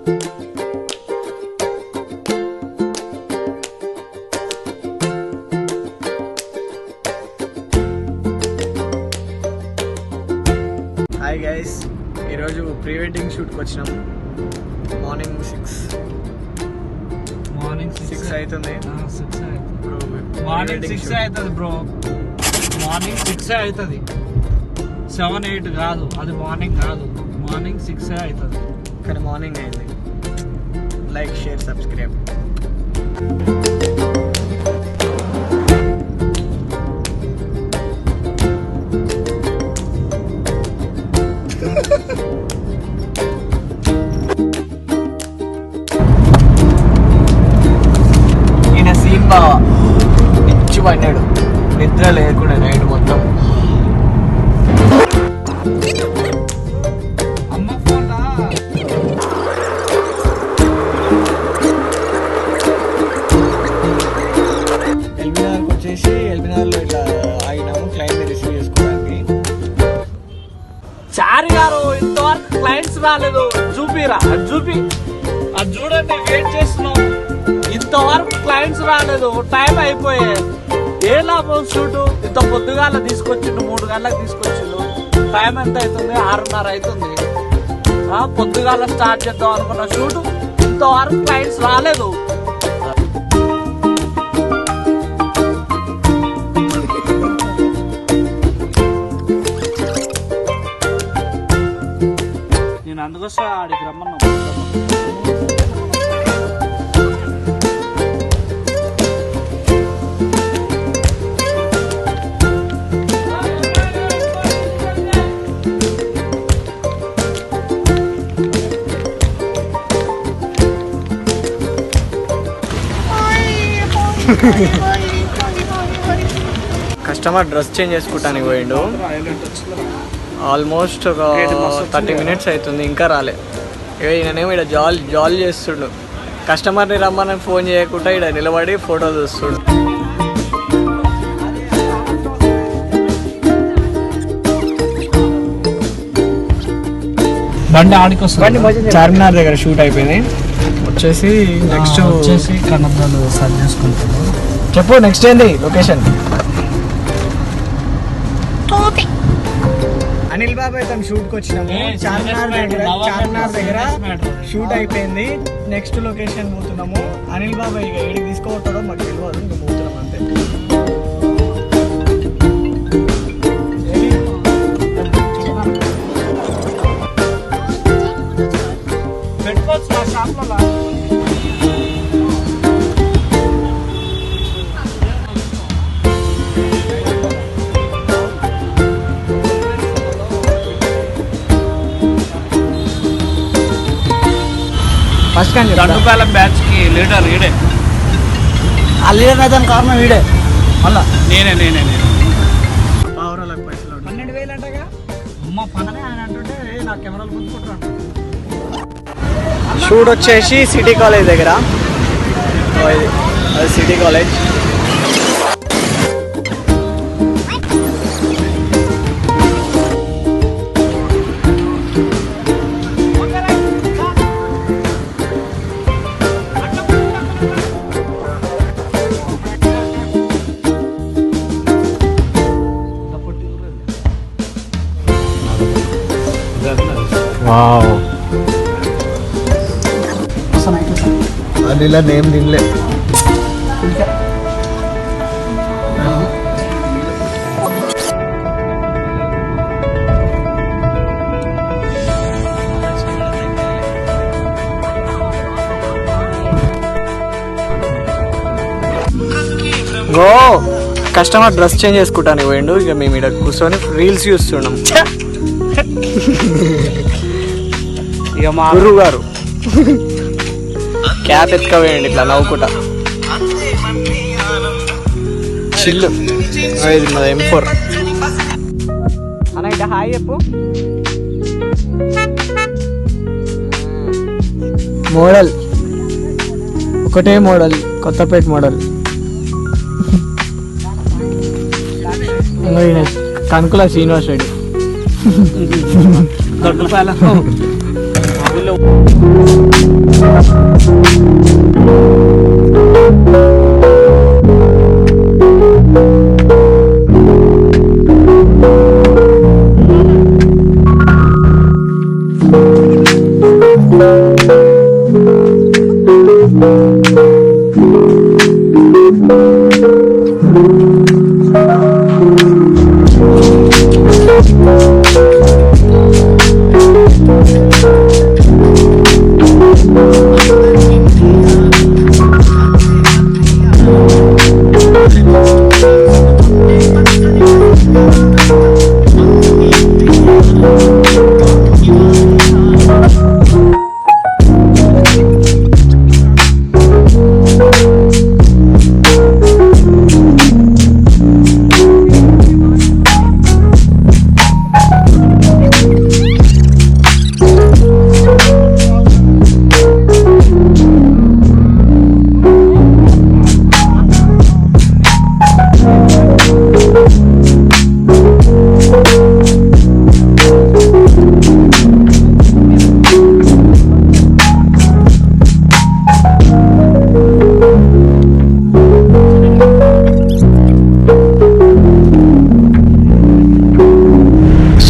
Hi guys, ఈరోజు pre wedding షూట్కి వచ్చినాము. Morning 6 అవుతుంది. మార్నింగ్ 6 అవుతుంది బ్రో. మార్నింగ్ 6 అవుతుంది, 7, 8 కాదు. అది మార్నింగ్ కాదు, మార్నింగ్ 6 అవుతుంది. కానీ మార్నింగ్ అయింది. Like, share, subscribe. ఈయన సీన్ బావా ఇచ్చి పడినాడు, నిద్ర లేకుండా నైట్ మొత్తం. అమ్మ ఫోన్లా ఎల్బీనగర్కి వచ్చేసి ఎల్బీనగర్లో ఇట్లా ఆగినాము క్లయింట్ రిసీవ్ చేసుకోవడానికి. చారి గారు ఇంతవరకు క్లయింట్స్ రాలేదు. చూపిరా, అది చూపి, అది చూడండి. వెయిట్ చేస్తున్నాం, ఇంతవరకు క్లయింట్స్ రాలేదు. టైం అయిపోయే ఏ లాభం షూటు. ఇంత పొద్దుగాల తీసుకొచ్చిండు, 3 గంటలకు తీసుకొచ్చిండు. టైం ఎంత అవుతుంది? 6:30 అవుతుంది. పొద్దుగాల స్టార్ట్ చేద్దాం అనుకున్న షూటు, ఇంతవరకు క్లయింట్స్ రాలేదు. నేను అందుకోసం ఆడికి రమ్మన్నా. కస్టమర్ డ్రెస్ చేంజ్ చేసుకుంటానికి పోయిండు. ఆల్మోస్ట్ ఒక 30 minutes అవుతుంది, ఇంకా రాలే. ఈయననేమో ఇక్కడ జాల్ చేస్తుండు. కస్టమర్ని రమ్మని ఫోన్ చేయకుండా ఇక్కడ నిలబడి ఫోటో చూస్తుండు. బండి ఆడికి వస్తుంది. చార్మినార్ దగ్గర షూట్ అయిపోయింది. వచ్చేసి నెక్స్ట్ వచ్చేసి కన్నబ్బాలు సర్చ్ చేసుకుంటాను. చెప్పు, నెక్స్ట్ ఏంది లొకేషన్? అనిల్ బాబాయ్ తన షూట్కి వచ్చినాము. చార్మినార్ దగ్గర షూట్ అయిపోయింది. నెక్స్ట్ లొకేషన్ పోతున్నాము. అనిల్ బాబాయ్ ఇక ఏడికి తీసుకోవటాడో మాకు తెలియదు, ఇంకా పోతున్నాం అంతే. పెట్టుకోవచ్చు నా షాప్లో. ఫస్ట్ కానీ దండుపాలెం బ్యాచ్ కి లీడర్ వీడే. ఆ లీడర్ అయితే కారణం వీడే. మళ్ళా నేనే పావురాలకు పైసలు 12,000 అంటగా. అమ్మ పననే ఆయన అంటుంటే నా కెమెరాలు గుంజుకుంటున్నాను. షూట్ వచ్చేసి సిటీ కాలేజ్ దగ్గర. అది సిటీ కాలేజ్. వావ్, అది ఇలా నేమ్ తినలే. గో కస్టమర్ డ్రెస్ చేంజ్ చేసుకుంటాను పోయిండు. ఇక మేము ఇక్కడ కూర్చొని రీల్స్ చూస్తున్నాం. ఇక మా గురువు గారు క్యాప్ ఎత్తుకపోయండి ఇట్లా నవ్వుకుంటా. చిల్లు. ఇది మా M4 అన్న. ఇట్లా హాయ్ చెప్పు. మోడల్ ఒకటే model, Kothapeta model. Kanukula Srinivas Reddy. Doddapalem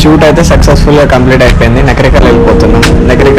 shoot అయితే సక్సెస్ఫుల్ గా కంప్లీట్ అయిపోయింది. నకరికల్ వెళ్ళిపోతున్నాం. నకరికల్